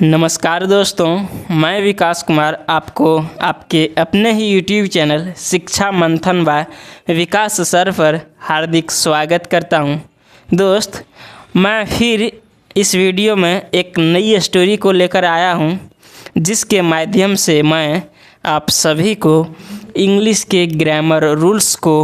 नमस्कार दोस्तों, मैं विकास कुमार आपको आपके अपने ही यूट्यूब चैनल शिक्षा मंथन बाय विकास सर पर हार्दिक स्वागत करता हूं। दोस्त, मैं फिर इस वीडियो में एक नई स्टोरी को लेकर आया हूं, जिसके माध्यम से मैं आप सभी को इंग्लिश के ग्रामर रूल्स को,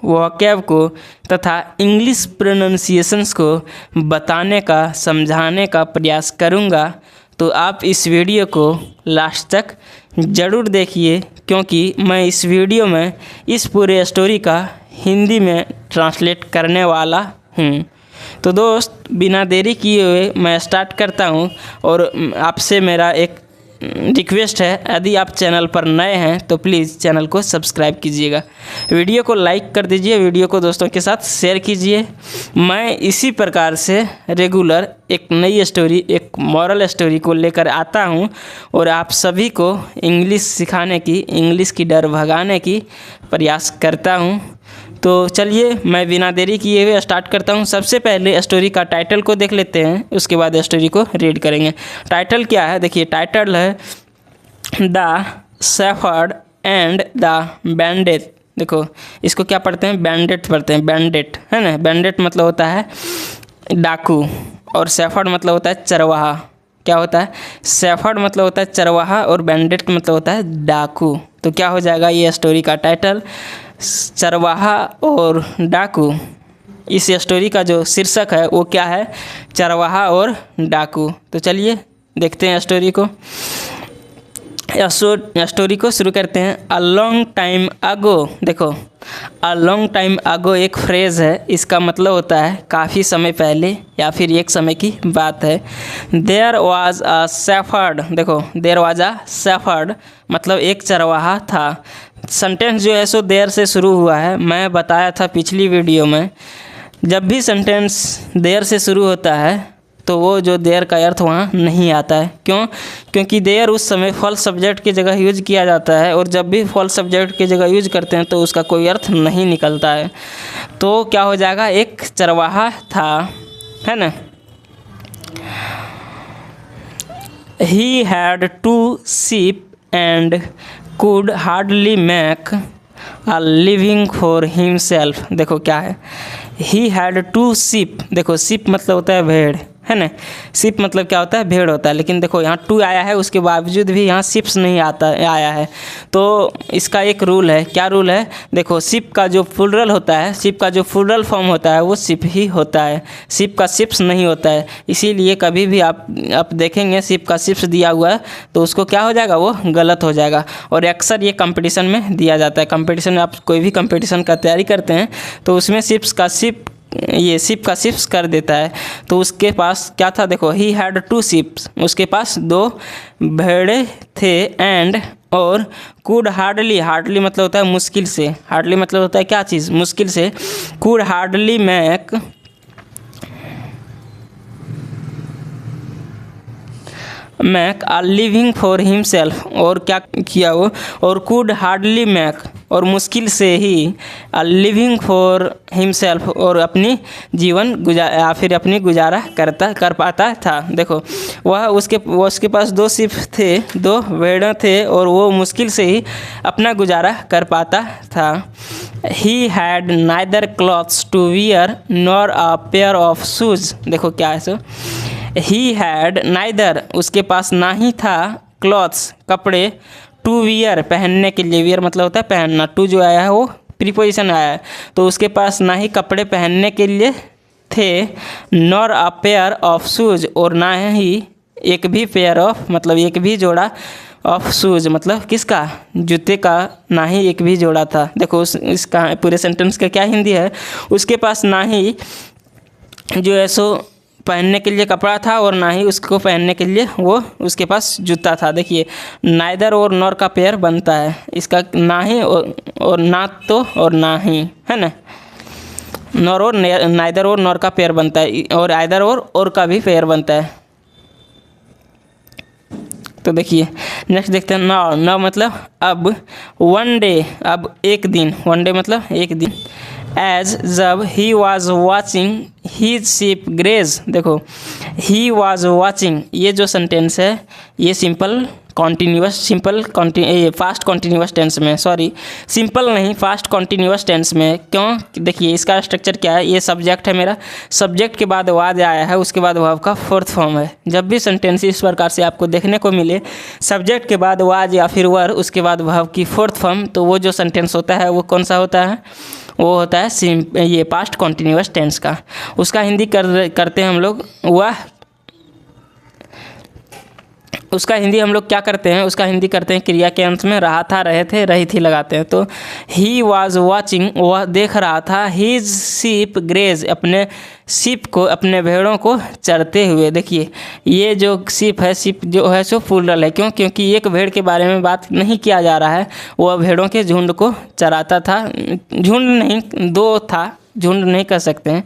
वोकैब को तथा इंग्लिश प्रोनाउंसिएशंस को बताने का, समझाने का प्रयास करूंगा। तो आप इस वीडियो को लास्ट तक ज़रूर देखिए, क्योंकि मैं इस वीडियो में इस पूरे स्टोरी का हिंदी में ट्रांसलेट करने वाला हूँ। तो दोस्त, बिना देरी किए हुए मैं स्टार्ट करता हूँ और आपसे मेरा एक रिक्वेस्ट है, यदि आप चैनल पर नए हैं तो प्लीज़ चैनल को सब्सक्राइब कीजिएगा, वीडियो को लाइक कर दीजिए, वीडियो को दोस्तों के साथ शेयर कीजिए। मैं इसी प्रकार से रेगुलर एक नई स्टोरी, एक मॉरल स्टोरी को लेकर आता हूं और आप सभी को इंग्लिश सिखाने की, इंग्लिश की डर भगाने की प्रयास करता हूं। तो चलिए, मैं बिना देरी किए हुए स्टार्ट करता हूं। सबसे पहले स्टोरी का टाइटल को देख लेते हैं, उसके बाद स्टोरी को रीड करेंगे। टाइटल क्या है? देखिए, टाइटल है द शेफर्ड एंड द बैंडेट। देखो, इसको क्या पढ़ते हैं? बैंडेट पढ़ते हैं, बैंडेट, है ना। बैंडेट मतलब होता है डाकू और शेफर्ड मतलब होता है चरवाहा। क्या होता है? शेफर्ड मतलब होता है चरवाहा और बैंडेट मतलब होता है डाकू। तो क्या हो जाएगा ये स्टोरी का टाइटल? चरवाहा और डाकू। इस स्टोरी का जो शीर्षक है वो क्या है? चरवाहा और डाकू। तो चलिए देखते हैं स्टोरी को। स्टोरी को शुरू करते हैं। A long time ago. देखो, अ लॉन्ग टाइम अगो एक फ्रेज़ है, इसका मतलब होता है काफ़ी समय पहले या फिर एक समय की बात है। There was a shepherd. देखो, देयर वाज अ शेफर्ड मतलब एक चरवाहा था। सेंटेंस जो है सो देयर से शुरू हुआ है। मैं बताया था पिछली वीडियो में, जब भी सेंटेंस देयर से शुरू होता है तो वो जो देयर का अर्थ वहाँ नहीं आता है। क्यों? क्योंकि देयर उस समय फॉल्स सब्जेक्ट की जगह यूज किया जाता है, और जब भी फॉल्स सब्जेक्ट की जगह यूज करते हैं तो उसका कोई अर्थ नहीं निकलता है। तो क्या हो जाएगा? एक चरवाहा था, है ना। He had 2 sheep and could hardly make a living for himself। देखो क्या है? He had 2 sheep। देखो, sheep मतलब होता है भेड़, है ना। शिप मतलब क्या होता है? भेड़ होता है। लेकिन देखो, यहाँ 2 आया है, उसके बावजूद भी यहाँ शिप्स नहीं आता आया है। तो इसका एक रूल है। क्या रूल है? देखो, शिप का जो प्लूरल होता है, शिप का जो प्लूरल फॉर्म होता है वो शिप ही होता है, शिप का शिप्स नहीं होता है। इसीलिए कभी भी आप देखेंगे शिप का शिप्स दिया हुआ है तो उसको क्या हो जाएगा? वो गलत हो जाएगा। और अक्सर ये कंपटीशन में दिया जाता है। कंपटीशन में, आप कोई भी कंपटीशन का तैयारी करते हैं तो उसमें शिप्स का शिप, ये शिप का शिप्स कर देता है। तो उसके पास क्या था? देखो, ही हैड 2 शिप्स, उसके पास 2 भेड़े थे, एंड और कुड हार्डली, हार्डली मतलब होता है मुश्किल से, हार्डली मतलब होता है क्या चीज़? मुश्किल से। Could hardly make a living for himself. और क्या किया वो? और कुड हार्डली मैक, और मुश्किल से ही लिविंग फॉर हिमसेल्फ, और अपनी जीवन या फिर अपनी गुजारा कर पाता था। देखो, उसके पास 2 शिप थे, 2 भेड़ें थे, और वो मुश्किल से ही अपना गुजारा कर पाता था। He had neither clothes to wear nor a pair of shoes. देखो क्या है सो, ही हैड नाइदर, उसके पास ना ही था, क्लॉथ्स कपड़े, टू वियर पहनने के लिए, वियर मतलब होता है पहनना, टू जो आया है वो प्रीपोजिशन आया है, तो उसके पास ना ही कपड़े पहनने के लिए थे, nor a pair of shoes, और ना ही एक भी पेयर ऑफ मतलब एक भी जोड़ा ऑफ शूज मतलब किसका? जूते का ना ही एक भी जोड़ा था। देखो, इसका पूरे सेंटेंस का क्या हिंदी है? उसके पास ना ही जो है सो पहनने के लिए कपड़ा था, और ना ही उसको पहनने के लिए वो उसके पास जूता था। देखिए, नाइदर और नॉर का पेयर बनता है, इसका ना ही और ना तो और ना ही, है ना। नॉर और नाइदर और नॉर का पेयर बनता है, और आइदर और का भी पेयर बनता है। तो देखिए, नेक्स्ट देखते हैं। नाउ मतलब अब, वन डे, अब एक दिन, वन डे मतलब एक दिन, एज जब he was watching his sheep graze. देखो ही वॉज वॉचिंग, ये जो सेंटेंस है ये फास्ट कॉन्टिन्यूस टेंस में, सॉरी सिंपल नहीं फास्ट कॉन्टिन्यूस टेंस में। क्यों? देखिए इसका स्ट्रक्चर क्या है, ये सब्जेक्ट है मेरा, सब्जेक्ट के बाद वाज आया है, उसके बाद वर्ब का फोर्थ फॉर्म है। जब भी सेंटेंस इस प्रकार से आपको देखने को मिले, सब्जेक्ट के बाद वाज या फिर वर, उसके बाद वर्ब की फोर्थ फॉर्म, तो वो जो सेंटेंस होता है वो कौन सा होता है? वो होता है ये पास्ट कॉन्टिन्यूस टेंस का। उसका हिंदी करते हैं हम लोग उसका हिंदी हम लोग क्या करते हैं? उसका हिंदी करते हैं क्रिया के अंत में रहा था, रहे थे, रही थी लगाते हैं। तो ही वॉज वॉचिंग, वह देख रहा था, हीज शीप ग्रेज, अपने शीप को, अपने भेड़ों को चरते हुए। देखिए ये जो शीप है, शीप जो है सो प्लूरल है। क्यों? क्योंकि एक भेड़ के बारे में बात नहीं किया जा रहा है, वह भेड़ों के झुंड को चराता था। झुंड नहीं, दो था, झुंड नहीं कर सकते हैं,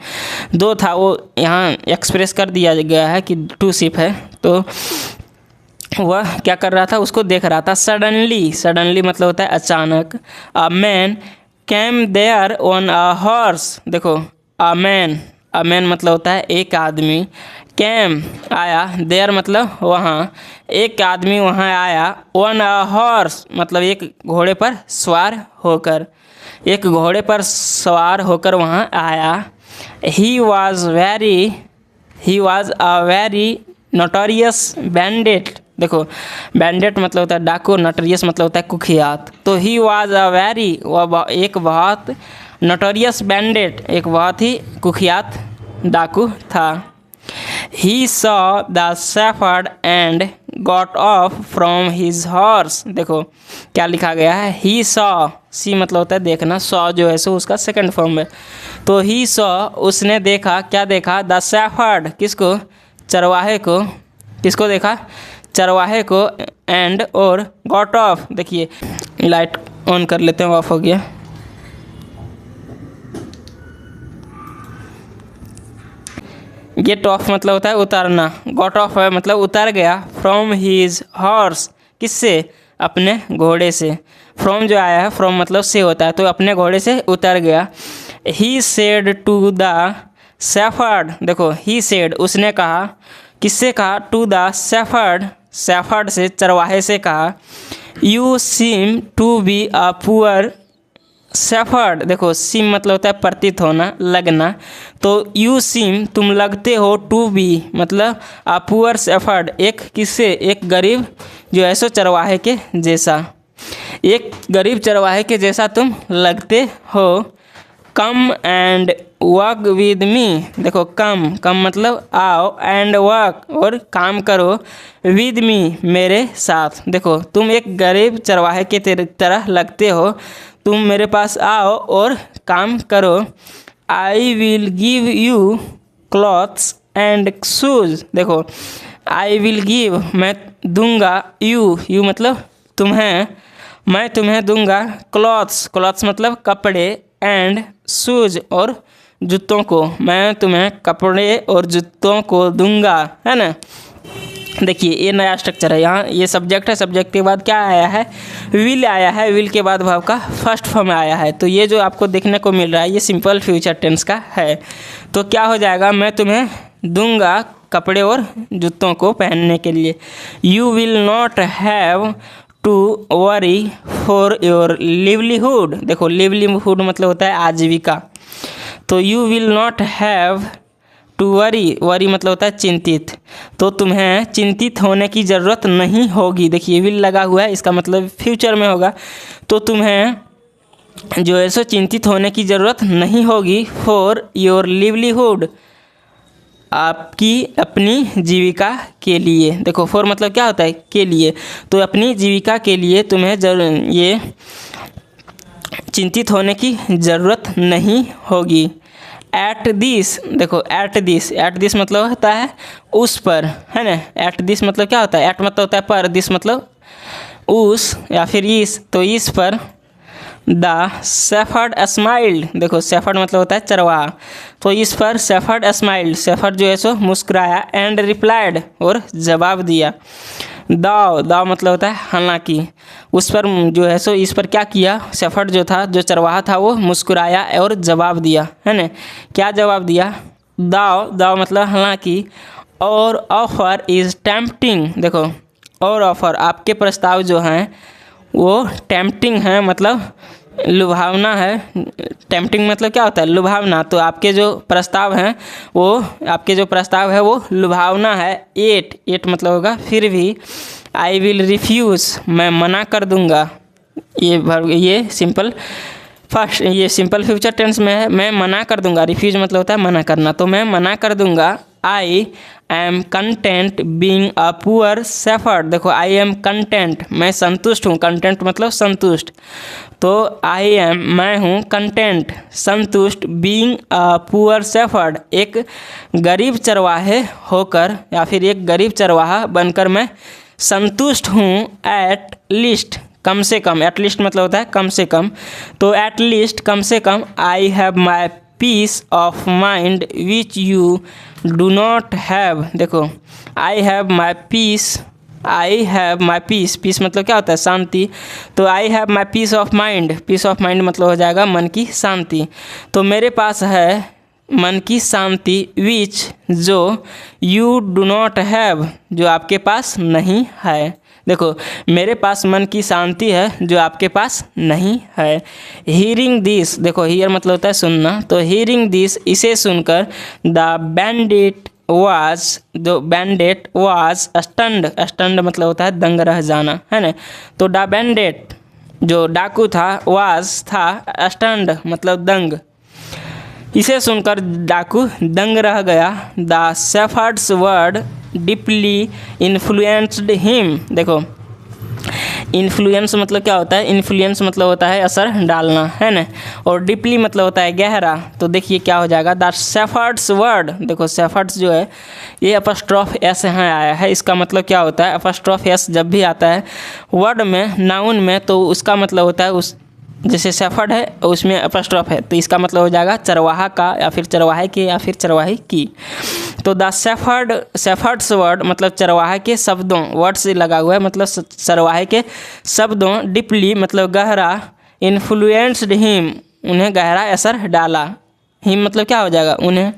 दो था, वो यहाँ एक्सप्रेस कर दिया गया है कि 2 शीप है। तो वह क्या कर रहा था? उसको देख रहा था। सडनली मतलब होता है अचानक। A man came there on a horse. देखो अ मैन मतलब होता है एक आदमी, कैम आया, देयर मतलब वहाँ, एक आदमी वहाँ आया, ऑन अ हॉर्स मतलब एक घोड़े पर सवार होकर, एक घोड़े पर सवार होकर वहाँ आया। He was a very notorious bandit. देखो बैंडेट मतलब होता है डाकू, नोटोरियस मतलब होता है कुख्यात। तो ही वॉज अ वेरी, वह एक बहुत, नोटोरियस बैंडेट एक बहुत ही कुख्यात डाकू था। He saw the shepherd and got off from his horse. देखो क्या लिखा गया है, ही सॉ, सी मतलब होता है देखना, सॉ जो है सो उसका सेकंड फॉर्म है। तो ही सॉ उसने देखा, क्या देखा? द शेफर्ड, किसको? चरवाहे को, किसको देखा? चरवाहे को, एंड और गॉट ऑफ, देखिए लाइट ऑन कर लेते हैं, ऑफ हो गया। गेट ऑफ मतलब होता है उतारना, गॉट ऑफ है मतलब उतर गया, फ्रॉम हीज हॉर्स, किससे? अपने घोड़े से। फ्रॉम जो आया है, फ्रॉम मतलब से होता है, तो अपने घोड़े से उतर गया। He said to the shepherd, देखो ही सेड उसने कहा, किससे कहा? टू द शेफर्ड, शेफर्ड से, चरवाहे से कहा। You seem to be a poor shepherd. देखो सीम मतलब होता है प्रतीत होना, लगना। तो यू सीम तुम लगते हो, टू बी मतलब अ पुअर शेफर्ड एक किससे? एक गरीब जो है सो चरवाहे के जैसा, एक गरीब चरवाहे के जैसा तुम लगते हो। Come and work with me. देखो कम मतलब आओ, एंड वर्क और काम करो, विद मी मेरे साथ। देखो तुम एक गरीब चरवाहे के तरह लगते हो, तुम मेरे पास आओ और काम करो। I will give you clothes and shoes. देखो आई विल गिव मैं दूंगा, यू मतलब तुम्हें, मैं तुम्हें दूंगा, क्लॉथ्स मतलब कपड़े, एंड शूज और जूतों को, मैं तुम्हें कपड़े और जूतों को दूंगा, है ना। देखिए ये नया स्ट्रक्चर है, यहाँ ये सब्जेक्ट है, सब्जेक्ट के बाद क्या आया है? विल आया है, विल के बाद वर्ब का फर्स्ट फॉर्म आया है। तो ये जो आपको देखने को मिल रहा है ये सिंपल फ्यूचर टेंस का है। तो क्या हो जाएगा? मैं तुम्हें दूंगा कपड़े और जूतों को पहनने के लिए। You will not have to worry for your livelihood. देखो लिवलीहुड मतलब होता है आजीविका। तो you will not have to worry मतलब होता है चिंतित, तो तुम्हें चिंतित होने की ज़रूरत नहीं होगी। देखिए विल लगा हुआ है, इसका मतलब फ्यूचर में होगा। तो तुम्हें जो है सो चिंतित होने की ज़रूरत नहीं होगी, फॉर योर लिवलीहुड आपकी अपनी जीविका के लिए। देखो फॉर मतलब क्या होता है? के लिए। तो अपनी जीविका के लिए तुम्हें ये चिंतित होने की ज़रूरत नहीं होगी। एट दिस, देखो एट दिस मतलब होता है उस पर, है ना। एट दिस मतलब क्या होता है? एट मतलब होता है पर, दिस मतलब उस या फिर इस, तो इस पर। द शेफर्ड स्माइल्ड, देखो शेफर्ड मतलब होता है चरवाहा, तो इस पर शेफर्ड स्माइल्ड, शेफर्ड जो है सो मुस्कुराया, एंड रिप्लाइड और जवाब दिया। दाव, दाव मतलब होता है हालांकि, उस पर जो है सो इस पर क्या किया, शेफर्ड जो था, जो चरवाहा था, वो मुस्कुराया और जवाब दिया, है ना। क्या जवाब दिया, दाव, दाव मतलब हालांकि, और ऑफर इज़ टेम्पटिंग, देखो और ऑफर आपके प्रस्ताव जो हैं वो टेम्पटिंग है, मतलब लुभावना है। टेम्पटिंग मतलब क्या होता है, लुभावना, तो आपके जो प्रस्ताव हैं वो, आपके जो प्रस्ताव है वो लुभावना है। एट, एट मतलब होगा फिर भी। आई विल रिफ्यूज़, मैं मना कर दूंगा, ये सिंपल फर्स्ट, ये सिंपल फ्यूचर टेंस में है, मैं मना कर दूंगा। रिफ्यूज मतलब होता है मना करना, तो मैं मना कर दूंगा। I am content being a poor shepherd, देखो आई एम कंटेंट, मैं संतुष्ट हूँ, कंटेंट मतलब संतुष्ट, तो आई एम मैं हूँ कंटेंट संतुष्ट, बीइंग अ पुअर शेफर्ड एक गरीब चरवाहे होकर, या फिर एक गरीब चरवाहा बनकर मैं संतुष्ट हूँ। एट लीस्ट, कम से कम, एट लीस्ट मतलब होता है कम से कम, तो एट लीस्ट कम से कम। I have my peace of mind which you do not have, देखो I have my peace, I have my peace, peace मतलब क्या होता है शांति, तो I have my peace of mind, peace of mind मतलब हो जाएगा मन की शांति, तो मेरे पास है मन की शांति, विच जो यू डू नॉट हैव, जो आपके पास नहीं है। देखो मेरे पास मन की शांति है जो आपके पास नहीं है। हीयरिंग दिस, देखो हीयर मतलब होता है सुनना, तो हीयरिंग दिस इसे सुनकर, द बैंडिट वाज, जो बैंडेट वाज स्टंड, स्टंड मतलब होता है दंग रह जाना, है ना, तो द बैंडेट जो डाकू था, वाज था, स्टंड मतलब दंग, इसे सुनकर डाकू दंग रह गया। The shepherd's word deeply influenced him, देखो इन्फ्लुएंस मतलब क्या होता है, इन्फ्लुएंस मतलब होता है असर डालना, है ना, और डीपली मतलब होता है गहरा, तो देखिए क्या हो जाएगा, द शेफर्ड्स वर्ड, देखो शेफर्ड्स जो है ये अपस्ट्रॉफ एस यहाँ आया है, इसका मतलब क्या होता है, अपस्ट्रॉफ एस जब भी आता है वर्ड में, नाउन में, तो उसका मतलब होता है उस, जैसे शेफर्ड है उसमें अपस्ट्रॉफ है, तो इसका मतलब हो जाएगा चरवाहा का, या फिर चरवाहे के, या फिर चरवाही की। तो द शेफर्ड, शेफर्ड्स वर्ड मतलब चरवाहे के शब्दों, वर्ड से लगा हुआ है मतलब चरवाहे के शब्दों, डीपली मतलब गहरा, इन्फ्लुएंस्ड हिम उन्हें गहरा असर डाला, हिम मतलब क्या हो जाएगा उन्हें,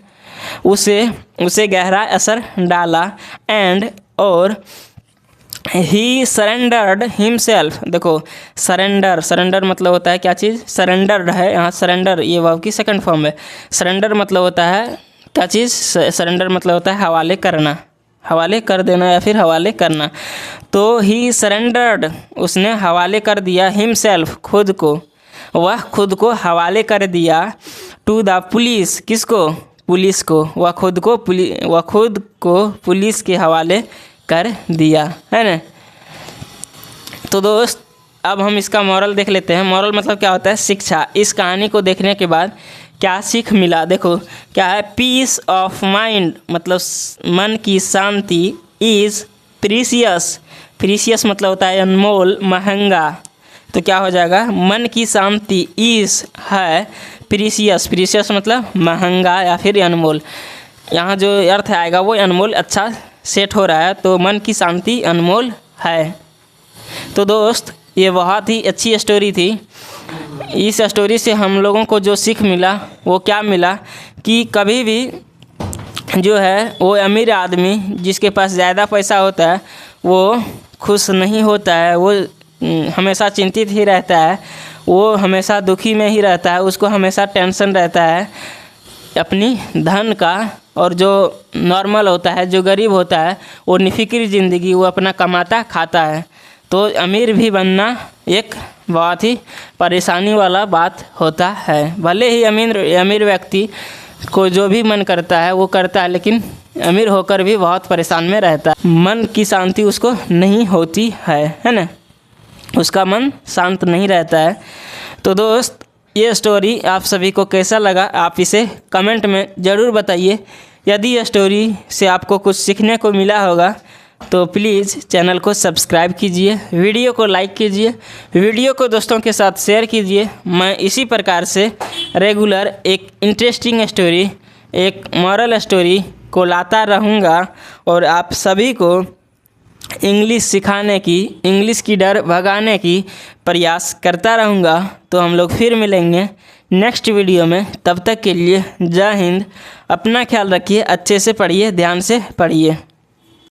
उसे गहरा असर डाला, एंड और ही सरेंडर्ड हिमसेल्फ, देखो सरेंडर, सरेंडर मतलब होता है क्या चीज़, सरेंडर्ड है यहाँ, सरेंडर ये वर्ब की सेकंड फॉर्म है। सरेंडर मतलब होता है क्या चीज़, सरेंडर मतलब होता है हवाले करना, हवाले कर देना या फिर हवाले करना, तो ही सरेंडर्ड उसने हवाले कर दिया, हिमसेल्फ खुद को, वह खुद को हवाले कर दिया, टू द पुलिस, किसको, पुलिस को, वह खुद को पुलिस के हवाले कर दिया, है ना। तो दोस्त अब हम इसका मॉरल देख लेते हैं। मॉरल मतलब क्या होता है, शिक्षा। इस कहानी को देखने के बाद क्या सीख मिला, देखो क्या है, पीस ऑफ माइंड मतलब मन की शांति, इज़ प्रीसियस, प्रीसियस मतलब होता है अनमोल, महंगा, तो क्या हो जाएगा, मन की शांति इज़ है प्रीसियस, प्रीसियस मतलब महंगा या फिर अनमोल, यहाँ जो अर्थ आएगा वो अनमोल अच्छा सेट हो रहा है, तो मन की शांति अनमोल है। तो दोस्त ये बहुत ही अच्छी स्टोरी थी। इस स्टोरी से हम लोगों को जो सीख मिला वो क्या मिला कि कभी भी जो है वो अमीर आदमी जिसके पास ज़्यादा पैसा होता है वो खुश नहीं होता है, वो हमेशा चिंतित ही रहता है, वो हमेशा दुखी में ही रहता है, उसको हमेशा टेंशन रहता है अपनी धन का। और जो नॉर्मल होता है, जो गरीब होता है, वो निफिक्र ज़िंदगी, वो अपना कमाता खाता है। तो अमीर भी बनना एक बहुत ही परेशानी वाला बात होता है। भले ही अमीर व्यक्ति को जो भी मन करता है वो करता है, लेकिन अमीर होकर भी बहुत परेशान में रहता है, मन की शांति उसको नहीं होती है ना, उसका मन शांत नहीं रहता है। तो दोस्त ये स्टोरी आप सभी को कैसा लगा आप इसे कमेंट में ज़रूर बताइए। यदि ये स्टोरी से आपको कुछ सीखने को मिला होगा तो प्लीज़ चैनल को सब्सक्राइब कीजिए, वीडियो को लाइक कीजिए, वीडियो को दोस्तों के साथ शेयर कीजिए। मैं इसी प्रकार से रेगुलर एक इंटरेस्टिंग स्टोरी, एक मॉरल स्टोरी को लाता रहूँगा और आप सभी को इंग्लिश सिखाने की, इंग्लिश की डर भगाने की प्रयास करता रहूँगा। तो हम लोग फिर मिलेंगे नेक्स्ट वीडियो में। तब तक के लिए जय हिंद। अपना ख्याल रखिए, अच्छे से पढ़िए, ध्यान से पढ़िए।